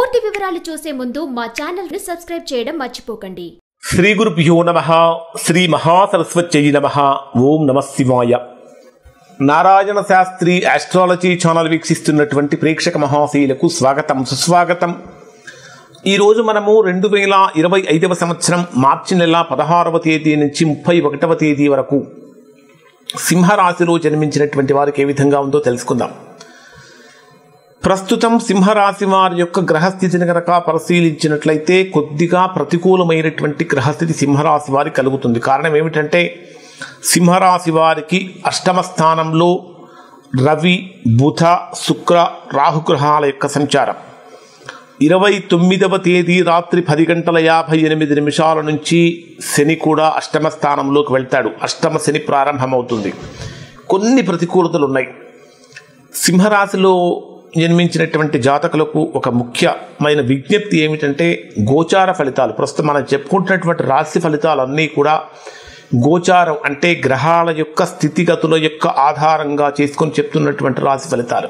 పూర్తి వివరాలు చూసే ముందు మా ఛానల్ ని సబ్స్క్రైబ్ చేయడం మర్చిపోకండి. శ్రీ గురుభ్యో నమః. శ్రీ మహాసరస్వత్యై నమః. ఓం నమః శివాయ. నారాయణ శాస్త్రి ఆస్ట్రాలజీ ఛానల్ వీక్షిస్తున్నటువంటి ప్రేక్షక మహాశీలకు స్వాగతం, సుస్వాగతం. ఈరోజు మనము 2025వ సంవత్సరం మార్చి నెల 16వ తేదీ నుంచి 31వ తేదీ వరకు సింహరాశిలో జన్మించినటువంటి వారికి ఏ విధంగా ఉందో తెలుసుకుందాం. ప్రస్తుతం సింహరాశి వారి యొక్క గ్రహస్థితిని కనుక పరిశీలించినట్లయితే కొద్దిగా ప్రతికూలమైనటువంటి గ్రహస్థితి సింహరాశి వారికి కలుగుతుంది. కారణం ఏమిటంటే సింహరాశి వారికి అష్టమ స్థానంలో రవి, బుధ, శుక్ర, రాహుగ్రహాల యొక్క సంచారం. 29వ తేదీ రాత్రి 10:58 నుంచి శని కూడా అష్టమ స్థానంలోకి వెళ్తాడు. అష్టమ శని ప్రారంభమవుతుంది. కొన్ని ప్రతికూలతలు ఉన్నాయి. సింహరాశిలో జన్మించినటువంటి జాతకులకు ఒక ముఖ్యమైన విజ్ఞప్తి ఏమిటంటే గోచార ఫలితాలు. ప్రస్తుతం మనం చెప్పుకుంటున్నటువంటి రాశి ఫలితాలన్నీ కూడా గోచారం అంటే గ్రహాల యొక్క స్థితిగతుల యొక్క ఆధారంగా చేసుకొని చెప్తున్నటువంటి రాశి ఫలితాలు.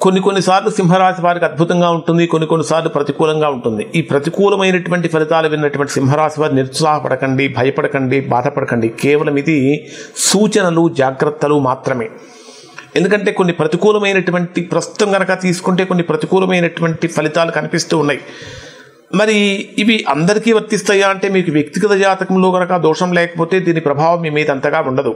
కొన్నిసార్లు సింహరాశి వారికి అద్భుతంగా ఉంటుంది, కొన్నిసార్లు ప్రతికూలంగా ఉంటుంది. ఈ ప్రతికూలమైనటువంటి ఫలితాలు విన్నటువంటి సింహరాశి వారు నిరుత్సాహపడకండి, భయపడకండి, బాధపడకండి. కేవలం ఇది సూచనలు, జాగ్రత్తలు మాత్రమే. ఎందుకంటే కొన్ని ప్రతికూలమైనటువంటి ప్రస్తుతం కనుక తీసుకుంటే కొన్ని ప్రతికూలమైనటువంటి ఫలితాలు కనిపిస్తూ ఉన్నాయి. మరి ఇవి అందరికీ వర్తిస్తాయా అంటే మీకు వ్యక్తిగత జాతకంలో కనుక దోషం లేకపోతే దీని ప్రభావం మీ మీద అంతగా ఉండదు.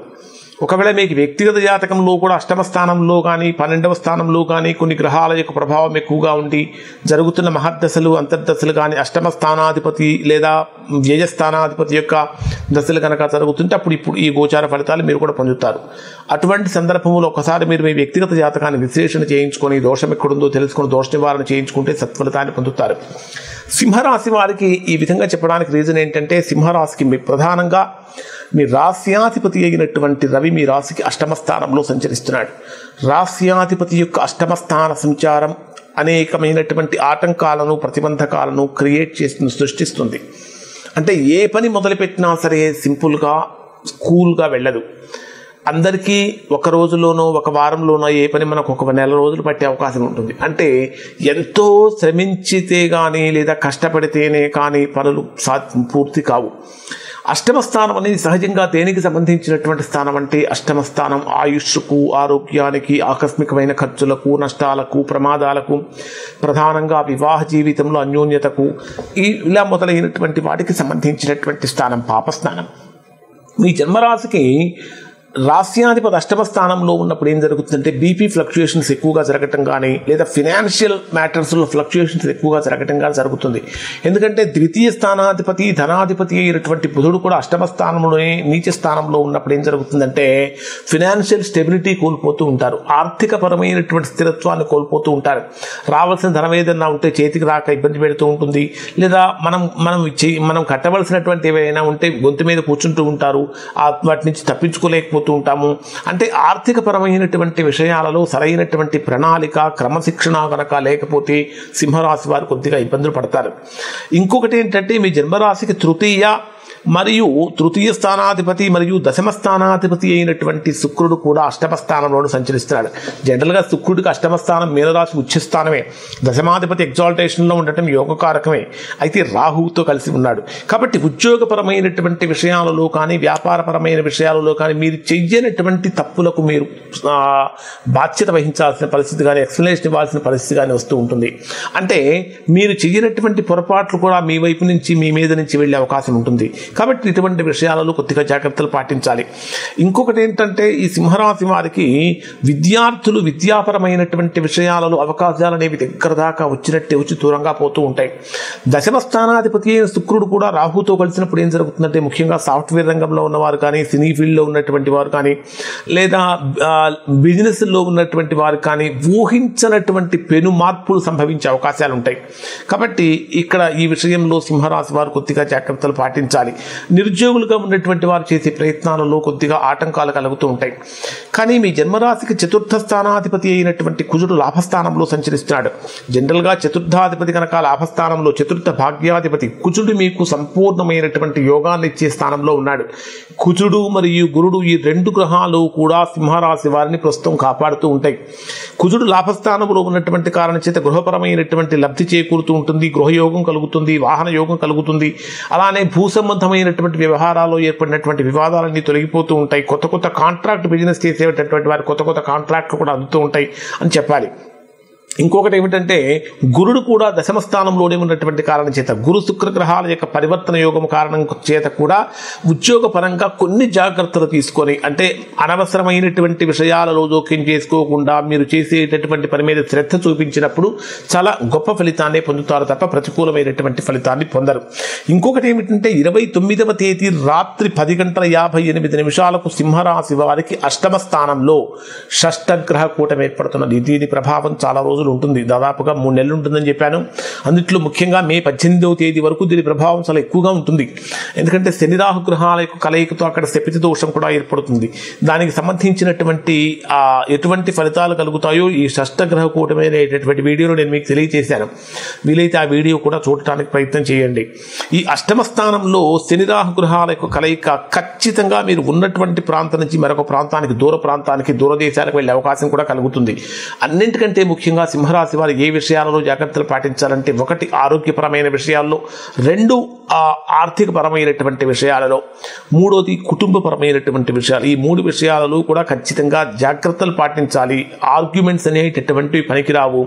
ఒకవేళ మీకు వ్యక్తిగత జాతకంలో కూడా అష్టమ స్థానంలో కానీ 12వ స్థానంలో కానీ కొన్ని గ్రహాల యొక్క ప్రభావం ఎక్కువగా ఉండి జరుగుతున్న మహర్దశలు, అంతర్దశలు కానీ అష్టమ స్థానాధిపతి లేదా వ్యయస్థానాధిపతి యొక్క దశలు కనుక జరుగుతుంటే ఇప్పుడు ఈ గోచార ఫలితాలు మీరు కూడా పొందుతారు. అటువంటి సందర్భంలో ఒకసారి మీరు మీ వ్యక్తిగత జాతకాన్ని విశ్లేషణ చేయించుకొని దోషం ఎక్కడుందో తెలుసుకొని దోష నివారణ చేయించుకుంటే సత్ఫలితాన్ని పొందుతారు. సింహరాశి వారికి ఈ విధంగా చెప్పడానికి రీజన్ ఏంటంటే సింహరాశికి మీ ప్రధానంగా మీ రాశ్యాధిపతి అయినటువంటి రవి మీ రాశికి అష్టమ స్థానంలో సంచరిస్తున్నాడు. రాశ్యాధిపతి యొక్క అష్టమ స్థాన సంచారం అనేకమైనటువంటి ఆటంకాలను, ప్రతిబంధకాలను క్రియేట్ చేస్తుంది, సృష్టిస్తుంది. అంటే ఏ పని మొదలుపెట్టినా సరే సింపుల్గా, కూల్గా వెళ్ళదు. అందరికీ ఒక రోజులోనో ఒక వారంలోనో ఏ పని మనకు ఒక నెల రోజులు పట్టే అవకాశం ఉంటుంది. అంటే ఎంతో శ్రమించితే కానీ లేదా కష్టపడితేనే కానీ పనులు పూర్తి కావు. అష్టమ స్థానం అనేది సహజంగా దేనికి సంబంధించినటువంటి స్థానం అంటే అష్టమ స్థానం ఆయుష్కు, ఆరోగ్యానికి, ఆకస్మికమైన ఖర్చులకు, నష్టాలకు, ప్రమాదాలకు, ప్రధానంగా వివాహ జీవితంలో అన్యోన్యతకు, ఇలా మొదలైనటువంటి వాటికి సంబంధించినటువంటి స్థానం పాపస్థానం. మీ జన్మరాశికి రాశ్యాధిపతి అష్టమ స్థానంలో ఉన్నప్పుడు ఏం జరుగుతుందంటే బీపీ ఫ్లక్చుయేషన్స్ ఎక్కువగా జరగటం కానీ లేదా ఫినాన్షియల్ మ్యాటర్స్లో ఫ్లక్చుయేషన్స్ ఎక్కువగా జరగటం కానీ జరుగుతుంది. ఎందుకంటే ద్వితీయ స్థానాధిపతి, ధనాధిపతి అయినటువంటి బుధుడు కూడా అష్టమ స్థానంలోనే నీచ స్థానంలో ఉన్నప్పుడు ఏం జరుగుతుందంటే ఫినాన్షియల్ స్టెబిలిటీ కోల్పోతూ ఉంటారు, ఆర్థిక పరమైనటువంటి స్థిరత్వాన్ని కోల్పోతూ ఉంటారు. రావాల్సిన ధనం ఏదన్నా ఉంటే చేతికి రాక ఇబ్బంది పెడుతూ ఉంటుంది. లేదా మనం కట్టవలసినటువంటి ఏవైనా ఉంటే గొంతు మీద కూర్చుంటూ ఉంటారు, వాటి నుంచి తప్పించుకోలేకపోతే ఉంటాము. అంటే ఆర్థిక పరమైనటువంటి విషయాలలో సరైనటువంటి ప్రణాళిక, క్రమశిక్షణ కనుక లేకపోతే సింహరాశి వారు కొద్దిగా ఇబ్బందులు పడతారు. ఇంకొకటి ఏంటంటే మీ జన్మరాశికి తృతీయ స్థానాధిపతి మరియు దశమ స్థానాధిపతి అయినటువంటి శుక్రుడు కూడా అష్టమ స్థానంలో సంచరిస్తున్నాడు. జనరల్గా శుక్రుడికి అష్టమ స్థానం మీనరాశి ఉచ్చస్థానమే, దశమాధిపతి ఎగ్జాల్టేషన్లో ఉండటం యోగకారకమే. అయితే రాహువుతో కలిసి ఉన్నాడు. కాబట్టి ఉద్యోగపరమైనటువంటి విషయాలలో కానీ వ్యాపారపరమైన విషయాలలో కానీ మీరు చెయ్యనటువంటి తప్పులకు మీరు బాధ్యత వహించాల్సిన పరిస్థితి కానీ ఎక్స్ప్లెనేషన్ ఇవ్వాల్సిన పరిస్థితి కానీ వస్తూ ఉంటుంది. అంటే మీరు చెయ్యనటువంటి పొరపాట్లు కూడా మీ వైపు నుంచి మీ మీద నుంచి వెళ్ళే అవకాశం ఉంటుంది. కాబట్టి ఇటువంటి విషయాలలో కొద్దిగా జాగ్రత్తలు పాటించాలి. ఇంకొకటి ఏంటంటే ఈ సింహరాశి వారికి విద్యార్థులు విద్యాపరమైనటువంటి విషయాలలో అవకాశాలు అనేవి దగ్గర దాకా వచ్చినట్టే వచ్చి దూరంగా పోతూ ఉంటాయి. దశమ స్థానాధిపతి అయిన శుక్రుడు కూడా రాహుతో కలిసినప్పుడు ఏం జరుగుతుందంటే ముఖ్యంగా సాఫ్ట్వేర్ రంగంలో ఉన్నవారు కానీ, సినీ ఫీల్డ్లో ఉన్నటువంటి వారు కానీ, లేదా బిజినెస్లో ఉన్నటువంటి వారు కానీ ఊహించినటువంటి పెను మార్పులు సంభవించే అవకాశాలు ఉంటాయి. కాబట్టి ఇక్కడ ఈ విషయంలో సింహరాశి వారు కొద్దిగా జాగ్రత్తలు పాటించాలి. నిరుద్యోగులుగా ఉన్నటువంటి వారు చేసే ప్రయత్నాలలో కొద్దిగా ఆటంకాలు కలుగుతూ ఉంటాయి. కానీ మీ జన్మరాశికి చతుర్థ స్థానాధిపతి అయినటువంటి కుజుడు లాభస్థానంలో సంచరిస్తున్నాడు. జనరల్గా చతుర్థాధిపతి కనుక లాభస్థానంలో, చతుర్థ భాగ్యాధిపతి కుజుడు మీకు సంపూర్ణమైనటువంటి యోగాన్ని ఇచ్చే స్థానంలో ఉన్నాడు. కుజుడు మరియు గురుడు ఈ రెండు గ్రహాలు కూడా సింహరాశి వారిని ప్రస్తుతం కాపాడుతూ ఉంటాయి. కుజుడు లాభస్థానంలో ఉన్నటువంటి కారణం చేత గృహపరమైనటువంటి లబ్ధి చేకూరుతూ ఉంటుంది, గృహయోగం కలుగుతుంది, వాహన యోగం కలుగుతుంది. అలానే భూ సంబంధమైనటువంటి వ్యవహారాల్లో ఏర్పడినటువంటి వివాదాలన్నీ తొలగిపోతూ ఉంటాయి. కొత్త కొత్త కాంట్రాక్ట్ బిజినెస్ చేసేటటువంటి వారు కొత్త కొత్త కాంట్రాక్ట్లు కూడా అందుతూ ఉంటాయి అని చెప్పాలి. ఇంకొకటి ఏమిటంటే గురుడు కూడా దశమ స్థానంలోనే ఉన్నటువంటి కారణం చేత, గురు శుక్ర గ్రహాల యొక్క పరివర్తన యోగం కారణం చేత కూడా ఉద్యోగపరంగా కొన్ని జాగ్రత్తలు తీసుకొని, అంటే అనవసరమైనటువంటి విషయాలలో జోక్యం చేసుకోకుండా మీరు చేసేటటువంటి పని మీద శ్రద్ధ చూపించినప్పుడు చాలా గొప్ప ఫలితాన్ని పొందుతారు తప్ప ప్రతికూలమైనటువంటి ఫలితాన్ని పొందరు. ఇంకొకటి ఏమిటంటే 29వ తేదీ రాత్రి 10:58 సింహరాశి వారికి అష్టమ స్థానంలో షష్టగ్రహ కూటమి ఏర్పడుతున్నది. దీని ప్రభావం చాలా రోజులు ఉంటుంది, దాదాపుగా 3 నెలలు ఉంటుందని చెప్పాను. అందుట్లో ముఖ్యంగా మే 18వ తేదీ వరకు దీని ప్రభావం చాలా ఎక్కువగా ఉంటుంది. ఎందుకంటే శని రాహు గ్రహాల యొక్క కలయికతో అక్కడ శపిత దోషం కూడా ఏర్పడుతుంది. దానికి సంబంధించినటువంటి ఎటువంటి ఫలితాలు కలుగుతాయో ఈ షష్టగ్రహ కూటమి అనేటటువంటి వీడియోలో నేను మీకు తెలియజేశాను. వీలైతే ఆ వీడియో కూడా చూడటానికి ప్రయత్నం చేయండి. ఈ అష్టమ స్థానంలో శని రాహు గ్రహాల యొక్క కలయిక ఖచ్చితంగా మీరు ఉన్నటువంటి ప్రాంతం నుంచి మరొక ప్రాంతానికి, దూర ప్రాంతానికి, దూరదేశాలకు వెళ్ళే అవకాశం కూడా కలుగుతుంది. అన్నింటికంటే ముఖ్యంగా సింహరాశి వారు ఏ విషయాలలో జాగ్రత్తలు పాటించాలంటే, 1 ఆరోగ్యపరమైన విషయాల్లో, 2 ఆర్థికపరమైనటువంటి విషయాలలో, 3వది కుటుంబపరమైనటువంటి విషయాలు. ఈ 3 విషయాలలో కూడా ఖచ్చితంగా జాగ్రత్తలు పాటించాలి. ఆర్గ్యుమెంట్స్ అనేటటువంటివి పనికిరావు.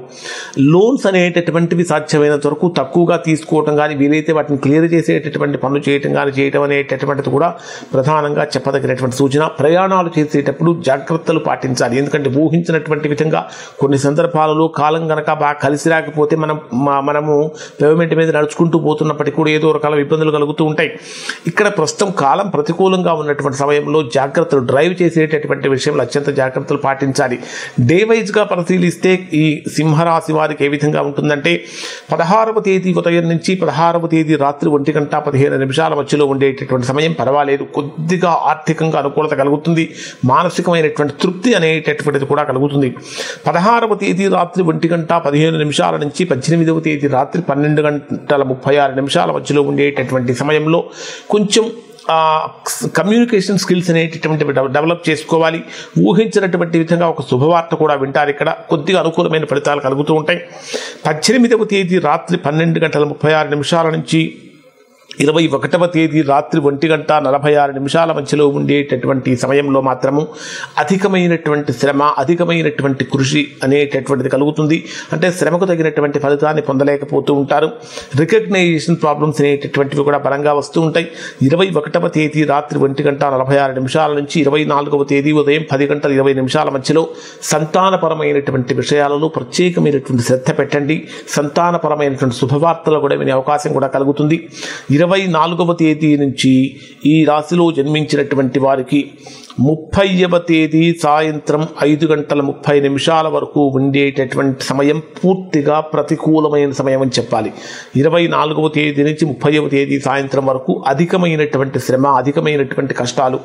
లోన్స్ అనేటటువంటివి సాధ్యమైనంత వరకు తక్కువగా తీసుకోవటం కానీ, వీలైతే వాటిని క్లియర్ చేసేటటువంటి పనులు చేయటం అనేటటువంటిది కూడా ప్రధానంగా చెప్పదగినటువంటి సూచన. ప్రయాణాలు చేసేటప్పుడు జాగ్రత్తలు పాటించాలి. ఎందుకంటే ఊహించినటువంటి విధంగా కొన్ని సందర్భాలలో కాలం కనుక బాగా కలిసి రాకపోతే మనము పేమెంట్ మీద నడుచుకుంటూ పోతున్నప్పటికీ కూడా ఏదో రకాల ఇబ్బందులు కలుగుతూ ఉంటాయి. ఇక్కడ ప్రస్తుతం కాలం ప్రతికూలంగా ఉన్నటువంటి సమయంలో జాగ్రత్తలు, డ్రైవ్ చేసేటటువంటి విషయంలో అత్యంత జాగ్రత్తలు పాటించాలి. డే వైజ్గా పరిశీలిస్తే ఈ సింహరాశి వారికి ఏ విధంగా ఉంటుందంటే, 16వ తేదీ ఉదయం నుంచి 16వ తేదీ రాత్రి 1:15 మధ్యలో ఉండేటటువంటి సమయం పర్వాలేదు. కొద్దిగా ఆర్థికంగా అనుకూలత కలుగుతుంది, మానసికమైనటువంటి తృప్తి అనేటటువంటిది కూడా కలుగుతుంది. 16వ తేదీ రాత్రి 1:15 నుంచి 18వ తేదీ రాత్రి 12:36 మధ్యలో ఉండేటటువంటి సమయంలో కొంచెం కమ్యూనికేషన్ స్కిల్స్ అనేటటువంటివి డెవలప్ చేసుకోవాలి. ఊహించినటువంటి విధంగా ఒక శుభవార్త కూడా వింటారు. ఇక్కడ కొద్దిగా అనుకూలమైన ఫలితాలు కలుగుతూ ఉంటాయి. 18వ తేదీ రాత్రి 12:36 నుంచి 21వ తేదీ రాత్రి 1:46 మధ్యలో ఉండేటటువంటి సమయంలో మాత్రము అధికమైనటువంటి శ్రమ, అధికమైనటువంటి కృషి అనేటటువంటిది కలుగుతుంది. అంటే శ్రమకు తగినటువంటి ఫలితాన్ని పొందలేకపోతూ ఉంటారు. రికగ్నైజేషన్ ప్రాబ్లమ్స్ అనేటటువంటివి కూడా బలంగా వస్తూ ఉంటాయి. 21వ తేదీ రాత్రి 1:46 నుంచి 24వ తేదీ ఉదయం 10:20 మధ్యలో సంతానపరమైనటువంటి విషయాలలో ప్రత్యేకమైనటువంటి శ్రద్ధ పెట్టండి. సంతానపరమైనటువంటి శుభవార్తలు కూడా వినే అవకాశం కూడా కలుగుతుంది. 24వ తేదీ నుంచి ఈ రాశిలో జన్మించినటువంటి వారికి 30వ తేదీ సాయంత్రం 5:30 వరకు ఉండేటటువంటి సమయం పూర్తిగా ప్రతికూలమైన సమయం అని చెప్పాలి. 24వ తేదీ నుంచి 30వ తేదీ సాయంత్రం వరకు అధికమైనటువంటి శ్రమ, అధికమైనటువంటి కష్టాలు,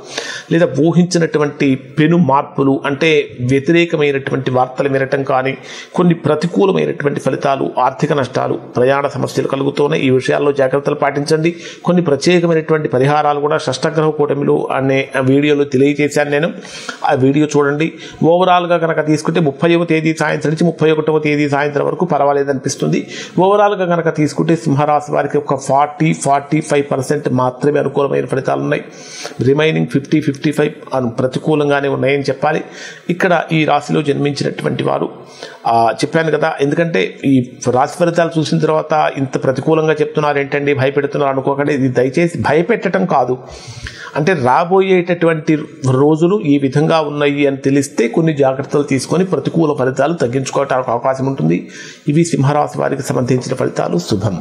లేదా ఊహించినటువంటి పెను మార్పులు, అంటే వ్యతిరేకమైనటువంటి వార్తలు వినటం కానీ, కొన్ని ప్రతికూలమైనటువంటి ఫలితాలు, ఆర్థిక నష్టాలు, ప్రయాణ సమస్యలు కలుగుతున్నాయి. ఈ విషయాల్లో జాగ్రత్తలు పాటించండి. కొన్ని ప్రత్యేకమైనటువంటి పరిహారాలు కూడా షష్టగ్రహ కూటమిలో అనే వీడియోలో తెలియజేశాను నేను. ఆ వీడియో చూడండి. ఓవరాల్గా కనుక తీసుకుంటే 30వ తేదీ సాయంత్రం నుంచి 31వ తేదీ సాయంత్రం వరకు పర్వాలేదు అనిపిస్తుంది. ఓవరాల్గా కనుక తీసుకుంటే సింహరాశి వారికి ఒక 40-45% మాత్రమే అనుకూలమైన ఫలితాలు ఉన్నాయి. రిమైనింగ్ 50-55 ప్రతికూలంగానే ఉన్నాయని చెప్పాలి. ఇక్కడ ఈ రాశిలో జన్మించినటువంటి వారు చెప్పాను కదా, ఎందుకంటే ఈ రాశి ఫలితాలు చూసిన తర్వాత ఇంత ప్రతికూలంగా చెప్తున్నారు ఏంటండి, భయపెడుతున్నారు అనుకోకండి. ఇది దయచేసి భయపెట్టడం కాదు. అంటే రాబోయేటటువంటి రోజులు ఈ విధంగా ఉన్నాయి అని తెలిస్తే కొన్ని జాగ్రత్తలు తీసుకొని ప్రతికూల ఫలితాలు తగ్గించుకోవడానికి అవకాశం ఉంటుంది. ఇవి సింహరాశి వారికి సంబంధించిన ఫలితాలు. శుభం.